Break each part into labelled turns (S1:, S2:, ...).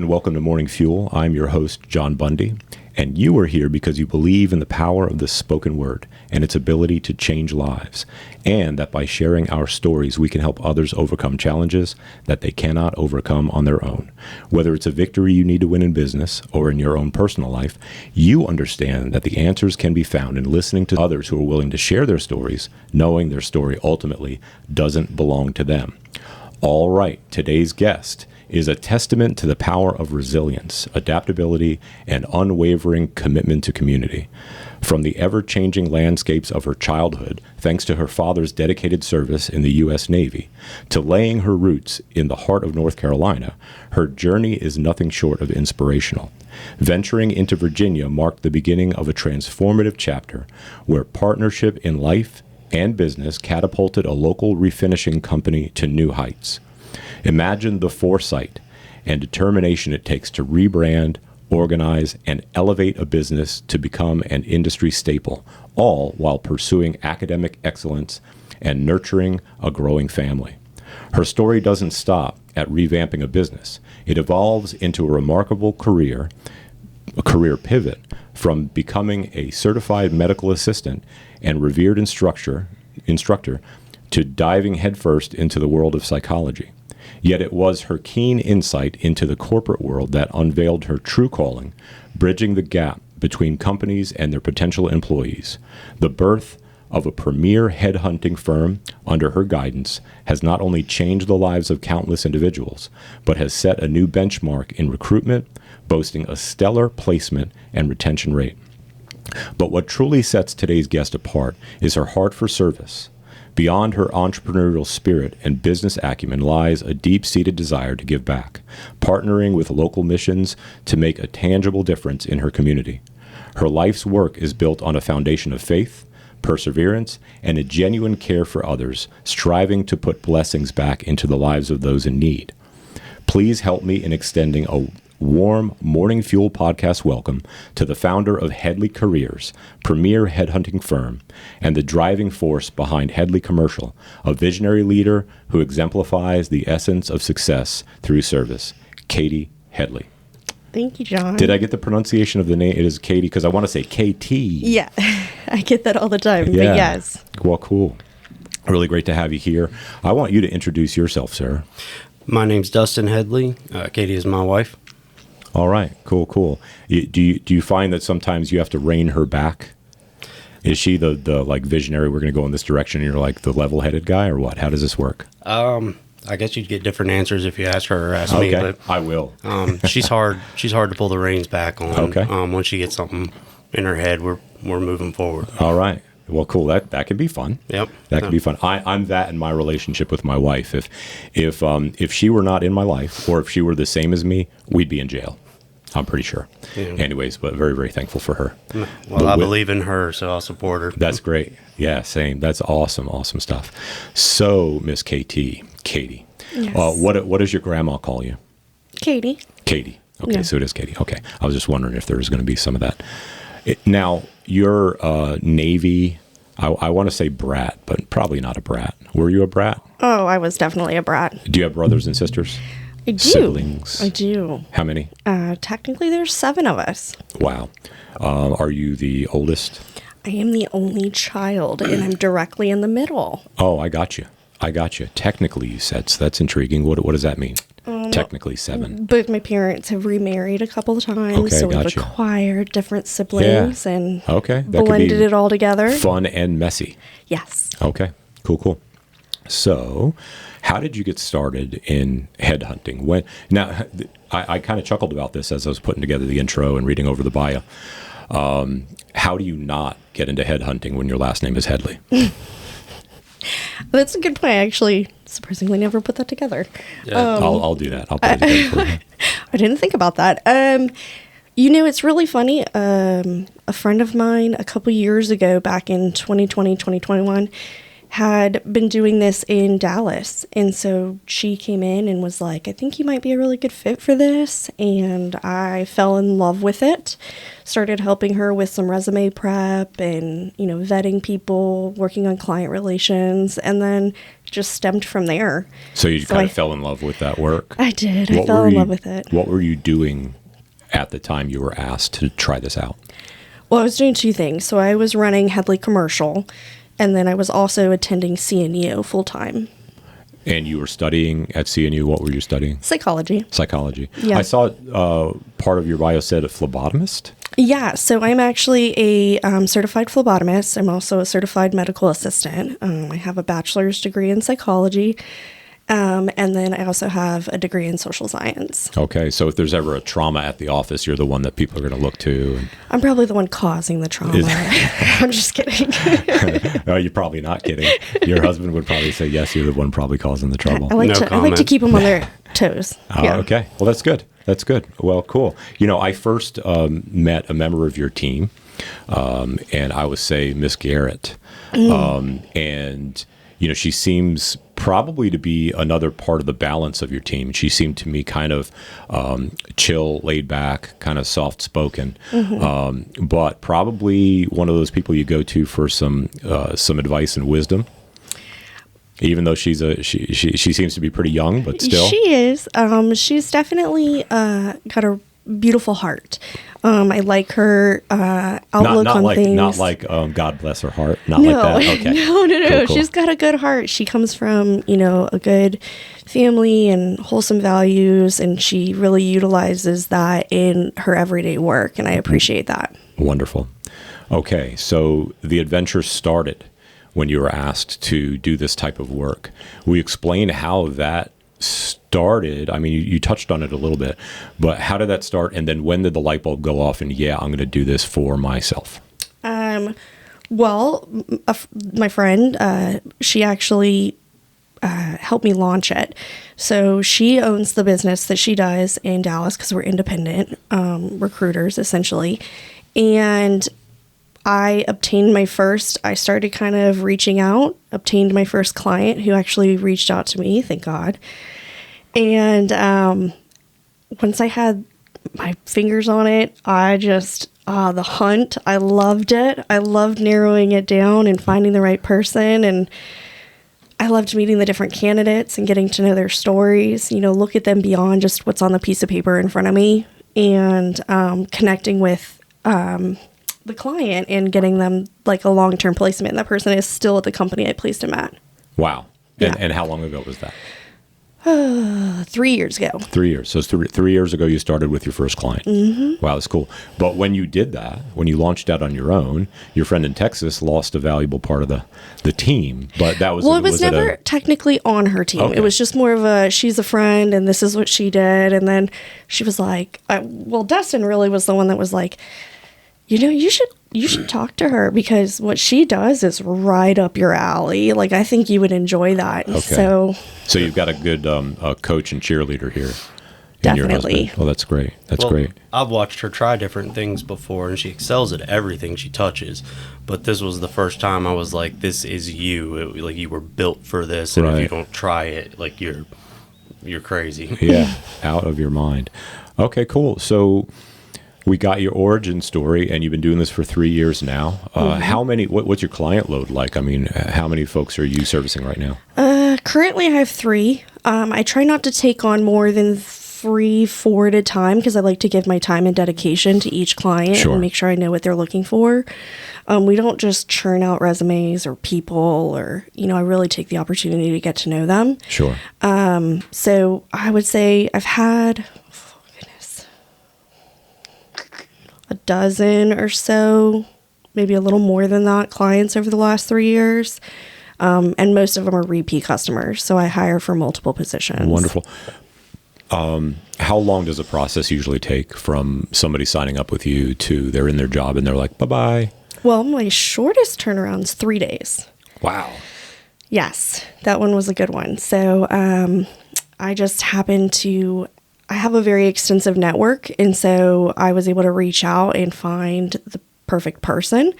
S1: and welcome to Morning Fuel. I'm your host, John Bundy, and you are here because you believe in the power of the spoken word and its ability to change lives, and that by sharing our stories, we can help others overcome challenges that they cannot overcome on their own. Whether it's a victory you need to win in business or in your own personal life, you understand that the answers can be found in listening to others who are willing to share their stories, knowing their story ultimately doesn't belong to them. All right, today's guest is a testament to the power of resilience, adaptability, and unwavering commitment to community. From the ever-changing landscapes of her childhood, thanks to her father's dedicated service in the U.S. Navy, to laying her roots in the heart of North Carolina, her journey is nothing short of inspirational. Venturing into Virginia marked the beginning of a transformative chapter where partnership in life and business catapulted a local refinishing company to new heights. Imagine the foresight and determination it takes to rebrand, organize, and elevate a business to become an industry staple, all while pursuing academic excellence and nurturing a growing family. Her story doesn't stop at revamping a business. It evolves into a remarkable career pivot from becoming a certified medical assistant and revered instructor to diving headfirst into the world of psychology. Yet it was her keen insight into the corporate world that unveiled her true calling, bridging the gap between companies and their potential employees. The birth of a premier headhunting firm under her guidance has not only changed the lives of countless individuals, but has set a new benchmark in recruitment, boasting a stellar placement and retention rate. But what truly sets today's guest apart is her heart for service. Beyond her entrepreneurial spirit and business acumen lies a deep-seated desire to give back, partnering with local missions to make a tangible difference in her community. Her life's work is built on a foundation of faith, perseverance, and a genuine care for others, striving to put blessings back into the lives of those in need. Please help me in extending a warm Morning Fuel podcast welcome to the founder of Headley Careers, premier headhunting firm, and the driving force behind Headley Commercial, a visionary leader who exemplifies the essence of success through service, Kaytee Headley.
S2: Thank you, John.
S1: Did I get the pronunciation of the name? It is Kaytee, because I want to say Kaytee.
S2: Yeah, I get that all the time,
S1: Yeah.
S2: but yes.
S1: Well, cool. Really great to have you here. I want you to introduce yourself, sir.
S3: My name's Dustin Headley. Kaytee is my wife.
S1: All right, cool. Do you find that sometimes you have to rein her back? Is she the like visionary? We're going to go in this direction, and you're like the level-headed guy, or what? How does this work?
S3: I guess you'd get different answers if you asked her or asked me.
S1: Okay,
S3: But
S1: I will.
S3: she's hard. She's hard to pull the reins back on.
S1: Okay.
S3: Once she gets something in her head, we're moving forward.
S1: All right. Well, cool. That could be fun.
S3: Yep.
S1: That could be fun. I'm that in my relationship with my wife. If she were not in my life, or if she were the same as me, we'd be in jail. I'm pretty sure. Yeah. Anyways, but very, very thankful for her.
S3: Well, I believe in her, so I'll support her.
S1: That's great. Yeah, same. That's awesome stuff. So, Miss Kaytee.
S2: Yes.
S1: What does your grandma call you?
S2: Kaytee.
S1: Kaytee. Okay,
S2: Yeah.
S1: so it is Kaytee. Okay. I was just wondering if there was going to be some of that. Now, you're Navy, I want to say brat, but probably not a brat. Were you a brat?
S2: Oh, I was definitely a brat.
S1: Do you have brothers and sisters?
S2: I do.
S1: Siblings?
S2: I do.
S1: How many?
S2: Technically, there's 7 of us.
S1: Wow. Are you the oldest?
S2: I am the only child, and I'm directly in the middle.
S1: Oh, I got you. Technically, you said, so that's intriguing. What does that mean? Technically 7.
S2: Both my parents have remarried a couple of times,
S1: Okay,
S2: so we've
S1: gotcha.
S2: acquired different siblings and
S1: Okay, that could
S2: blended
S1: be
S2: it all together.
S1: Fun and messy.
S2: Yes.
S1: Okay, cool. So, how did you get started in headhunting? I kind of chuckled about this as I was putting together the intro and reading over the bio. How do you not get into headhunting when your last name is Headley?
S2: That's a good point. I actually surprisingly never put that together.
S3: Yeah.
S1: I'll do that. I'll put it together for you.
S2: I didn't think about that. It's really funny. A friend of mine a couple years ago, back in 2020, 2021, had been doing this in Dallas. And so she came in and was like, I think you might be a really good fit for this. And I fell in love with it. Started helping her with some resume prep and, vetting people, working on client relations, and then just stemmed from there.
S1: So you kind of fell in love with that work?
S2: I did. I fell in love with it.
S1: What were you doing at the time you were asked to try this out?
S2: Well, I was doing two things. So I was running Headley Commercial, and then I was also attending CNU full time.
S1: And you were studying at CNU. What were you studying?
S2: Psychology.
S1: Psychology.
S2: Yeah.
S1: I saw part of your bio said a phlebotomist.
S2: Yeah, so I'm actually a certified phlebotomist. I'm also a certified medical assistant. I have a bachelor's degree in psychology, and then I also have a degree in social science.
S1: Okay, so if there's ever a trauma at the office, you're the one that people are going to look to.
S2: I'm probably the one causing the trauma. I'm just kidding.
S1: No, you're probably not kidding. Your husband would probably say, yes, you're the one probably causing the trouble.
S2: I like to keep them on their toes. Yeah.
S1: Okay, well, that's good. That's good. Well, cool. I first met a member of your team, and I would say Miss Garrett. And, she seems probably to be another part of the balance of your team. She seemed to me kind of chill, laid back, kind of soft spoken, but probably one of those people you go to for some advice and wisdom. Even though she seems to be pretty young, but still.
S2: She is. She's definitely got a beautiful heart. I like her outlook on things.
S1: Not like God bless her heart. Not like that. Okay.
S2: No.
S1: Cool.
S2: She's got a good heart. She comes from, a good family and wholesome values, and she really utilizes that in her everyday work, and I appreciate that.
S1: Wonderful. Okay, so the adventure started when you were asked to do this type of work. Will you explain how that started? I mean, you touched on it a little bit, but how did that start? And then when did the light bulb go off and, I'm going to do this for myself?
S2: Well, my friend, she actually helped me launch it. So she owns the business that she does in Dallas because we're independent recruiters, essentially. And I started kind of reaching out, obtained my first client who actually reached out to me, thank God. And once I had my fingers on it, I just, the hunt, I loved it. I loved narrowing it down and finding the right person. And I loved meeting the different candidates and getting to know their stories, look at them beyond just what's on the piece of paper in front of me, and connecting with the client and getting them like a long-term placement. And that person is still at the company I placed him at.
S1: Wow.
S2: Yeah.
S1: And how long ago was that?
S2: 3 years ago.
S1: 3 years. So 3 years ago, you started with your first client. Mm-hmm. Wow, that's cool. But when you did that, when you launched out on your own, your friend in Texas lost a valuable part of the team. But that was...
S2: Well, it was never technically on her team. Okay. It was just more of she's a friend and this is what she did. And then she was like, Dustin really was the one that was like, you should talk to her because what she does is right up your alley. Like, I think you would enjoy that.
S1: Okay. So you've got a good coach and cheerleader here.
S2: Definitely.
S1: Oh, that's great. That's great.
S3: I've watched her try different things before, and she excels at everything she touches. But this was the first time I was like, this is you. Like, you were built for this, and if you don't try it, like, you're crazy.
S1: Yeah, out of your mind. Okay, cool. So... we got your origin story, and you've been doing this for 3 years now. How many? What's your client load like? I mean, how many folks are you servicing right now?
S2: Currently, I have 3. I try not to take on more than 3-4 at a time because I like to give my time and dedication to each client and make sure I know what they're looking for. We don't just churn out resumes or people, or I really take the opportunity to get to know them.
S1: Sure.
S2: So I would say I've had. A dozen or so, maybe a little more than that, clients over the last 3 years. And most of them are repeat customers. So I hire for multiple positions.
S1: Wonderful. How long does the process usually take from somebody signing up with you to they're in their job and they're like, bye-bye?
S2: Well, my shortest turnaround's 3 days.
S1: Wow.
S2: Yes, that one was a good one. So I just happened to... I have a very extensive network, and so I was able to reach out and find the perfect person.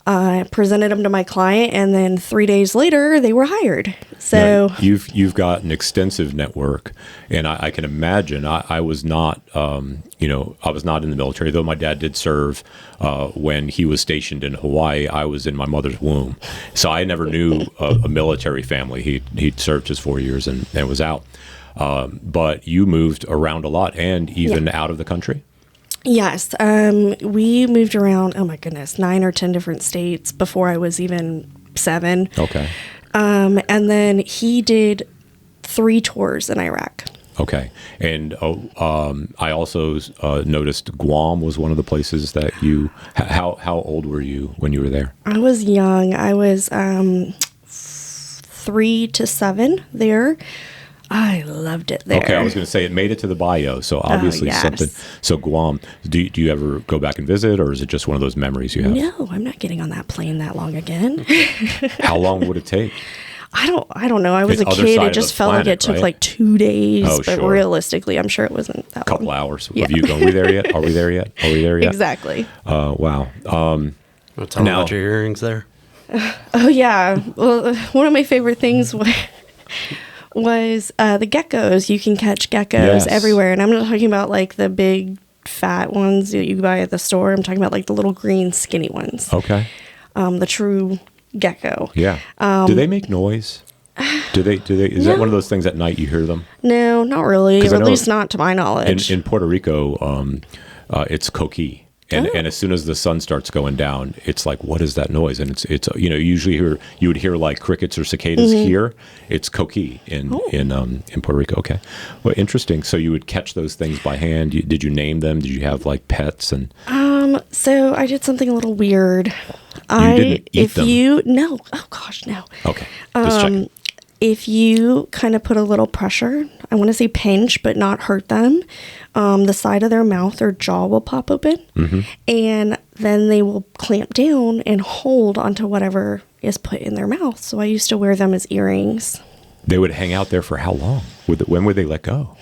S2: presented them to my client, and then 3 days later they were hired. So
S1: now, you've got an extensive network, and I can imagine. I was not, I was not in the military, though my dad did serve when he was stationed in Hawaii. I was in my mother's womb, so I never knew a military family. He'd served his 4 years and was out. But you moved around a lot, and even out of the country.
S2: Yes, we moved around, oh my goodness, 9 or 10 different states before I was even 7.
S1: Okay.
S2: And then he did 3 tours in Iraq.
S1: Okay. And I also noticed Guam was one of the places that you, how old were you when you were there?
S2: I was young. I was 3 to 7 there. I loved it there.
S1: Okay, I was going to say it made it to the bio, so obviously something. So Guam, do you ever go back and visit, or is it just one of those memories you have?
S2: No, I'm not getting on that plane that long again.
S1: How long would it take?
S2: I don't know. I was a kid. It just felt like it took like 2 days, but realistically, I'm sure it wasn't that long.
S1: A couple hours. Yeah. Have you gone? Are we there yet? Are we there yet?
S2: Exactly.
S1: Wow.
S3: Tell me about your earrings there.
S2: Oh yeah. Well, one of my favorite things was the geckos. You can catch geckos everywhere, and I'm not talking about like the big fat ones that you buy at the store. I'm talking about like the little green skinny ones.
S1: Okay.
S2: The true gecko.
S1: Yeah. Do they make noise? Do they? Is that one of those things at night you hear them?
S2: No, not really. Or at least not to my knowledge.
S1: In Puerto Rico, it's coqui. And as soon as the sun starts going down, it's like, what is that noise? And it's usually you would hear like crickets or cicadas here. It's coqui in Puerto Rico. Okay, well, interesting. So you would catch those things by hand. Did you name them? Did you have like pets? And
S2: so I did something a little weird.
S1: You didn't eat them?
S2: No. Oh gosh, no.
S1: Okay, just checking.
S2: If you kind of put a little pressure, I want to say pinch, but not hurt them, the side of their mouth or jaw will pop open, and then they will clamp down and hold onto whatever is put in their mouth. So I used to wear them as earrings.
S1: They would hang out there for how long? When would they let go?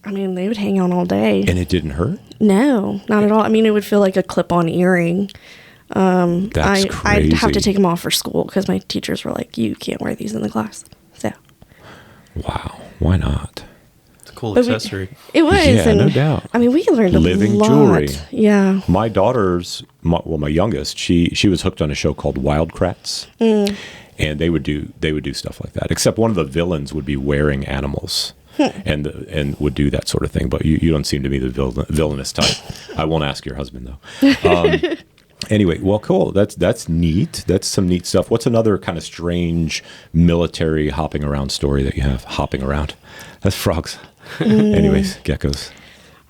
S2: I mean, they would hang on all day.
S1: And it didn't hurt?
S2: No, not at all. I mean, it would feel like a clip-on earring.
S1: That's crazy.
S2: I'd have to take them off for school because my teachers were like, you can't wear these in the class. So.
S1: Wow. Why not?
S3: It's a cool accessory.
S2: It was.
S1: Yeah, no doubt.
S2: I mean, we learned a lot.
S1: Living jewelry.
S2: Yeah.
S1: My daughter's, my youngest, she was hooked on a show called Wildcrats. And they would do stuff like that. Except one of the villains would be wearing animals. And would do that sort of thing. But you don't seem to be the villainous type. I won't ask your husband, though. Anyway, well, cool. That's neat. That's some neat stuff. What's another kind of strange military hopping around story that you have? Hopping around. That's frogs. Anyways, geckos.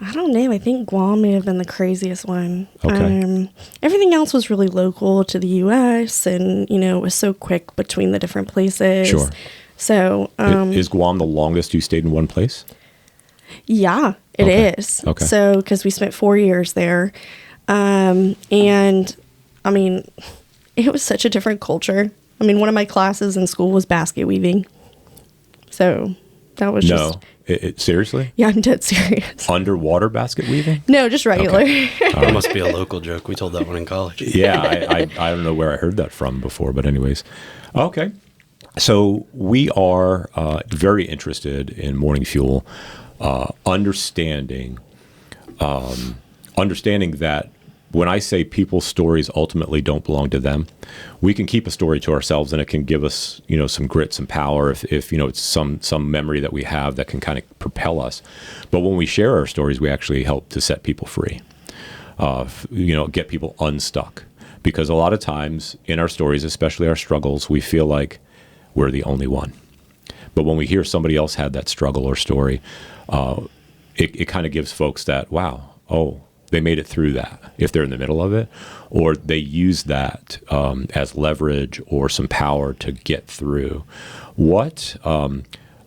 S2: I don't know. I think Guam may have been the craziest one.
S1: Okay.
S2: Everything else was really local to the U.S. and, it was so quick between the different places.
S1: Sure.
S2: So,
S1: is Guam the longest you stayed in one place?
S2: Yeah, it is.
S1: Okay.
S2: So, because we spent 4 years there. And I mean, it was such a different culture. I mean, one of my classes in school was basket weaving. So that was just...
S1: Seriously?
S2: Yeah, I'm dead serious.
S1: Underwater basket weaving?
S2: No, just regular.
S1: Okay.
S3: That must be a local joke. We told that one in college.
S1: Yeah, I don't know where I heard that from before, but anyways. Okay. So we are very interested in Morning Fuel, understanding that when I say people's stories ultimately don't belong to them, we can keep a story to ourselves, and it can give us, some grit, some power if it's some memory that we have that can kind of propel us. But when we share our stories, we actually help to set people free, get people unstuck. Because a lot of times in our stories, especially our struggles, we feel like we're the only one. But when we hear somebody else had that struggle or story, it kind of gives folks that, wow, they made it through that, if they're in the middle of it, or they use that as leverage or some power to get through. What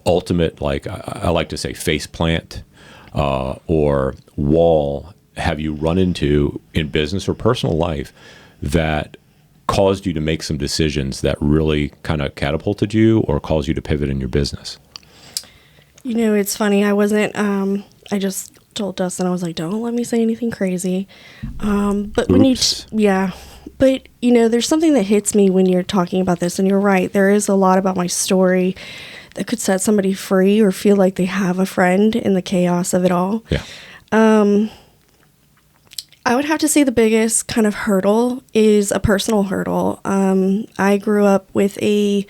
S1: ultimate, I like to say, faceplant or wall have you run into in business or personal life that caused you to make some decisions that really kind of catapulted you or caused you to pivot in your business?
S2: It's funny. I wasn't, I just told Dustin, I was like, don't let me say anything crazy. But when But, you know, there's something that hits me when you're talking about this, and you're right. There is a lot about my story that could set somebody free or feel like they have a friend in the chaos of it all.
S1: Yeah.
S2: I would have to say the biggest kind of hurdle is a personal hurdle. I grew up with I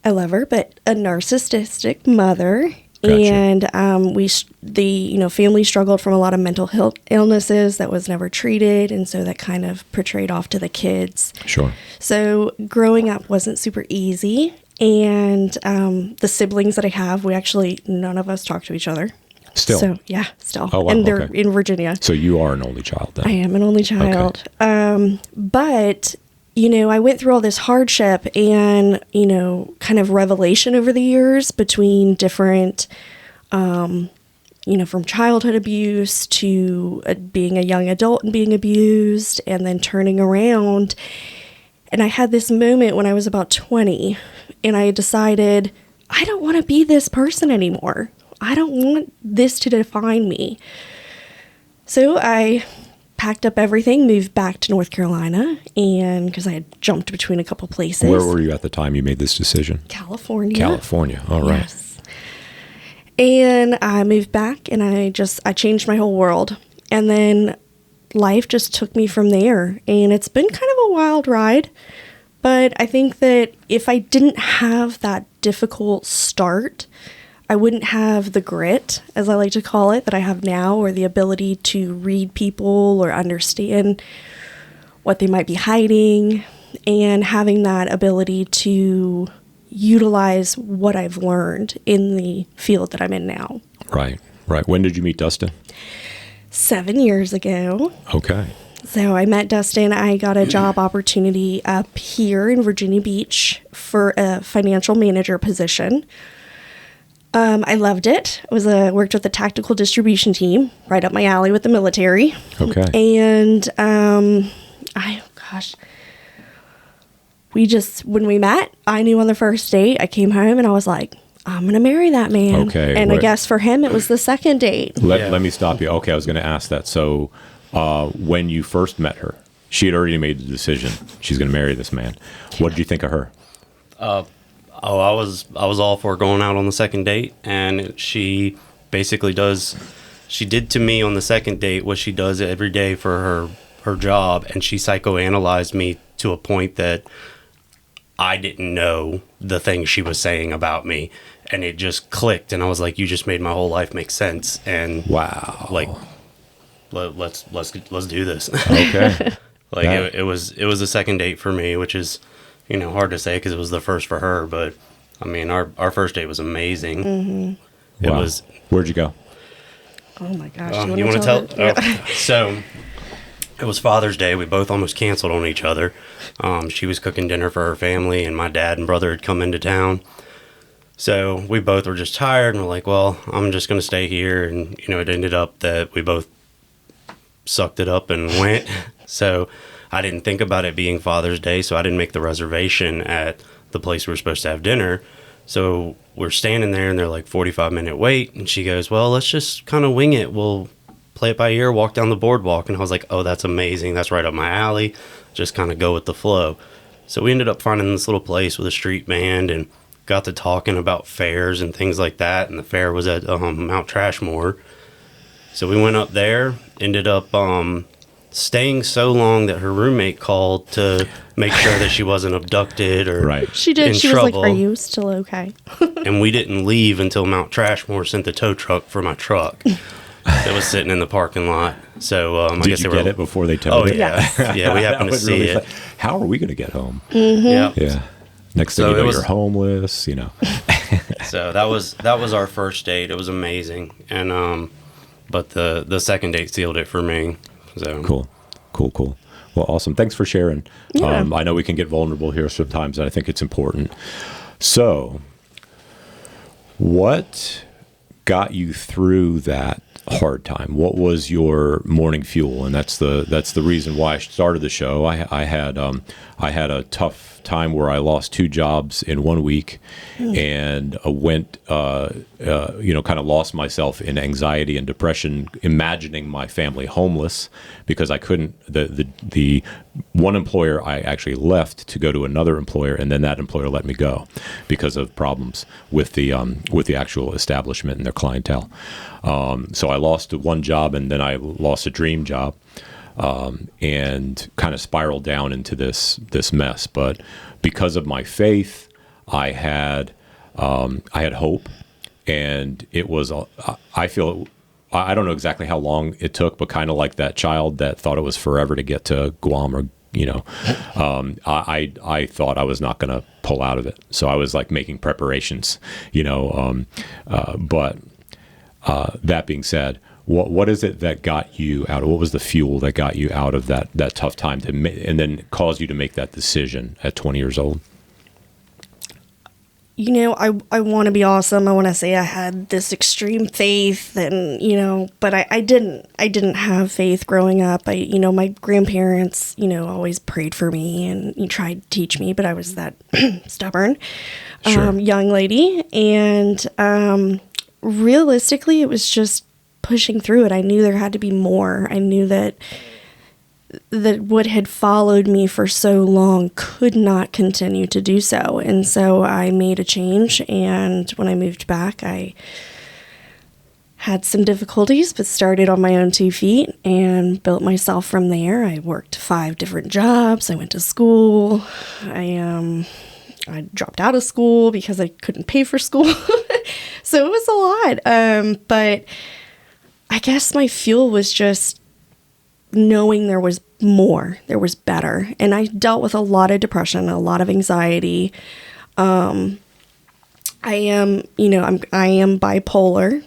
S2: love her, but a narcissistic mother.
S1: Gotcha.
S2: And the family struggled from a lot of mental illnesses that was never treated, and so that kind of portrayed off to the kids.
S1: Sure.
S2: So growing up wasn't super easy, and the siblings that I have, none of us talk to each other.
S1: Still?
S2: So yeah, still.
S1: Oh, wow,
S2: and they're
S1: okay.
S2: in Virginia.
S1: So you are an only child then?
S2: I am an only child.
S1: Okay.
S2: But, you know, I went through all this hardship and, you know, kind of revelation over the years between different, from childhood abuse to being a young adult and being abused and then turning around. And I had this moment when I was about 20 and I decided, I don't want to be this person anymore. I don't want this to define me. So I packed up everything, moved back to North Carolina, and because I had jumped between a couple places.
S1: Where were you at the time you made this decision?
S2: California.
S1: California. All right.
S2: Yes. And I moved back, and I changed my whole world. And then life just took me from there. And it's been kind of a wild ride. But I think that if I didn't have that difficult start, I wouldn't have the grit, as I like to call it, that I have now, or the ability to read people or understand what they might be hiding, and having that ability to utilize what I've learned in the field that I'm in now.
S1: Right. When did you meet Dustin?
S2: 7 years ago.
S1: Okay.
S2: So I met Dustin. I got a job opportunity up here in Virginia Beach for a financial manager position. I loved it. I worked with the tactical distribution team, right up my alley with the military.
S1: Okay.
S2: And when we met, I knew on the first date, I came home and I was like, I'm going to marry that man.
S1: Okay.
S2: And I guess for him, it was the second date.
S1: Let me stop you. Okay, I was going to ask that. So when you first met her, she had already made the decision. She's going to marry this man. What did you think of her?
S3: I was all for going out on the second date, and she basically she did to me on the second date what she does every day for her job, and she psychoanalyzed me to a point that I didn't know the things she was saying about me, and it just clicked, and I was like, you just made my whole life make sense, and
S1: wow,
S3: like let's do this.
S1: Okay.
S3: It was a second date for me, which is, you know, hard to say because it was the first for her, but I mean, our first date was amazing.
S2: Mm-hmm.
S3: It
S1: Wow.
S3: was.
S1: Where'd you go?
S2: Oh my gosh.
S3: You want to tell?
S2: it?
S3: So it was Father's Day. We both almost canceled on each other. She was cooking dinner for her family, and my dad and brother had come into town. So we both were just tired, and we're like, well, I'm just going to stay here. And, you know, it ended up that we both sucked it up and went. So I didn't think about it being Father's Day, so I didn't make the reservation at the place we were supposed to have dinner. So we're standing there, and they're like 45-minute wait, and she goes, well, let's just kind of wing it. We'll play it by ear, walk down the boardwalk. And I was like, oh, that's amazing. That's right up my alley. Just kind of go with the flow. So we ended up finding this little place with a street band and got to talking about fairs and things like that. And the fair was at Mount Trashmore. So we went up there, ended up staying so long that her roommate called to make sure that she wasn't abducted or
S1: Right.
S2: She did.
S3: in
S2: She
S3: trouble.
S2: was like, are you still okay?
S3: And we didn't leave until Mount Trashmore sent the tow truck for my truck that was sitting in the parking lot. So I
S1: Did
S3: guess
S1: you
S3: they
S1: get
S3: were.
S1: it before they
S3: Oh
S1: towed it?
S3: yeah, yeah. We
S1: That
S3: happened to
S1: was
S3: see
S1: really
S3: it.
S1: fun. How are we going to get home?
S3: Yeah.
S1: Yeah. Next thing
S3: So
S1: you
S3: it
S1: know,
S3: was-
S1: you're homeless. You know.
S3: So that was our first date. It was amazing, and but the second date sealed it for me. So
S1: Cool. Well, awesome. Thanks for sharing.
S2: Yeah.
S1: I know we can get vulnerable here sometimes, and I think it's important. So, what got you through that hard time? What was your morning fuel? And that's the reason why I started the show. I had I had a tough time where I lost 2 jobs in 1 week, and went, kind of lost myself in anxiety and depression, imagining my family homeless because I couldn't. The one employer I actually left to go to another employer, and then that employer let me go because of problems with the actual establishment and their clientele. So I lost 1 job, and then I lost a dream job. And kind of spiraled down into this mess. But because of my faith, I had hope, and it was. I feel. I don't know exactly how long it took, but kind of like that child that thought it was forever to get to Guam, or I thought I was not going to pull out of it, so I was like making preparations, But that being said. What is it that got you out? What was the fuel that got you out of that tough time and then caused you to make that decision at 20 years old?
S2: I want to be awesome. I want to say I had this extreme faith, and but I didn't have faith growing up. My grandparents always prayed for me and tried to teach me, but I was that stubborn young lady, and realistically, it was just pushing through it. I knew there had to be more. I knew that what had followed me for so long could not continue to do so. And so I made a change. And when I moved back, I had some difficulties, but started on my own 2 feet and built myself from there. I worked 5 different jobs. I went to school. I dropped out of school because I couldn't pay for school. So it was a lot. But I guess my fuel was just knowing there was more, there was better. And I dealt with a lot of depression, a lot of anxiety. I am bipolar.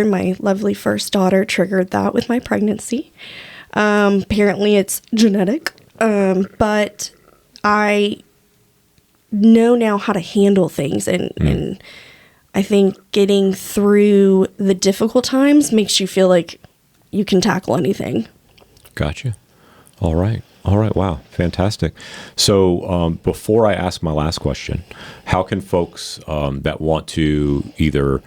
S2: My lovely first daughter triggered that with my pregnancy. Apparently it's genetic. But I know now how to handle things, and I think getting through the difficult times makes you feel like you can tackle anything.
S1: Gotcha. All right. Wow. Fantastic. So before I ask my last question, how can folks that want to either,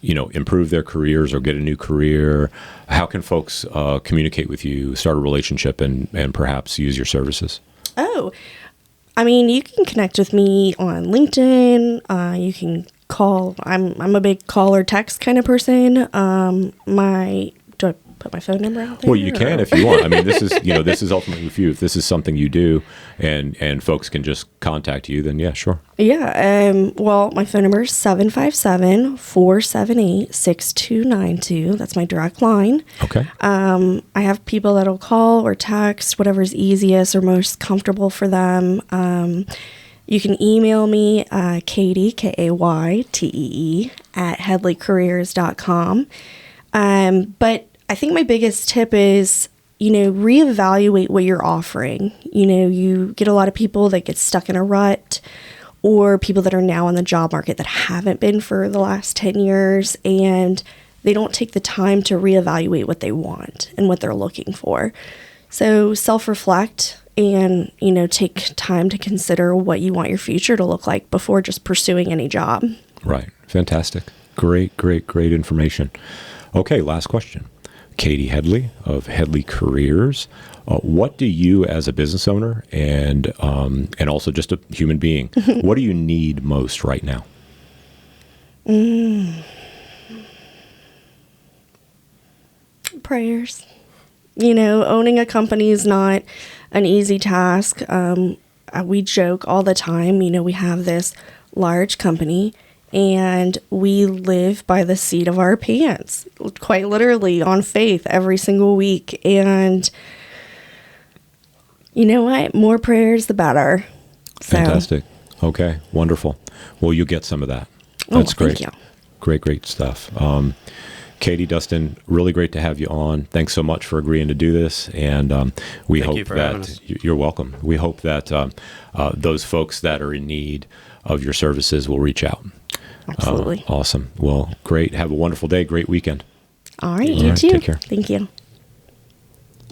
S1: improve their careers or get a new career, how can folks communicate with you, start a relationship, and perhaps use your services? Oh,
S2: you can connect with me on LinkedIn. You can call. I'm a big call or text kind of person. Do I put my phone number out there?
S1: Well, you can if you want. This is ultimately with you. If this is something you do, and folks can just contact you, then yeah, sure.
S2: Yeah. Well, my phone number is 757-478-6292. That's my direct line.
S1: Okay.
S2: I have people that'll call or text, whatever's easiest or most comfortable for them. You can email me, Kaytee, Kaytee, at headhlycareers.com. But I think my biggest tip is, reevaluate what you're offering. You get a lot of people that get stuck in a rut, or people that are now in the job market that haven't been for the last 10 years, and they don't take the time to reevaluate what they want and what they're looking for. So self-reflect and, take time to consider what you want your future to look like before just pursuing any job.
S1: Right. Fantastic. Great information. Okay, last question. Kaytee Headley of Headley Careers. What do you, as a business owner and also just a human being, what do you need most right now?
S2: Prayers. Owning a company is not an easy task. We joke all the time. We have this large company, and we live by the seat of our pants, quite literally, on faith every single week. And you know what? More prayers, the better.
S1: Fantastic. Okay, wonderful. Well, you get some of that. That's great.
S2: Thank you.
S1: Great stuff. Kaytee, Dustin, really great to have you on. Thanks so much for agreeing to do this. And we hope that you're welcome. We hope that those folks that are in need of your services will reach out.
S2: Absolutely.
S1: Awesome. Well, great. Have a wonderful day. Great weekend.
S2: All right. You too.
S1: Take care.
S2: Thank you.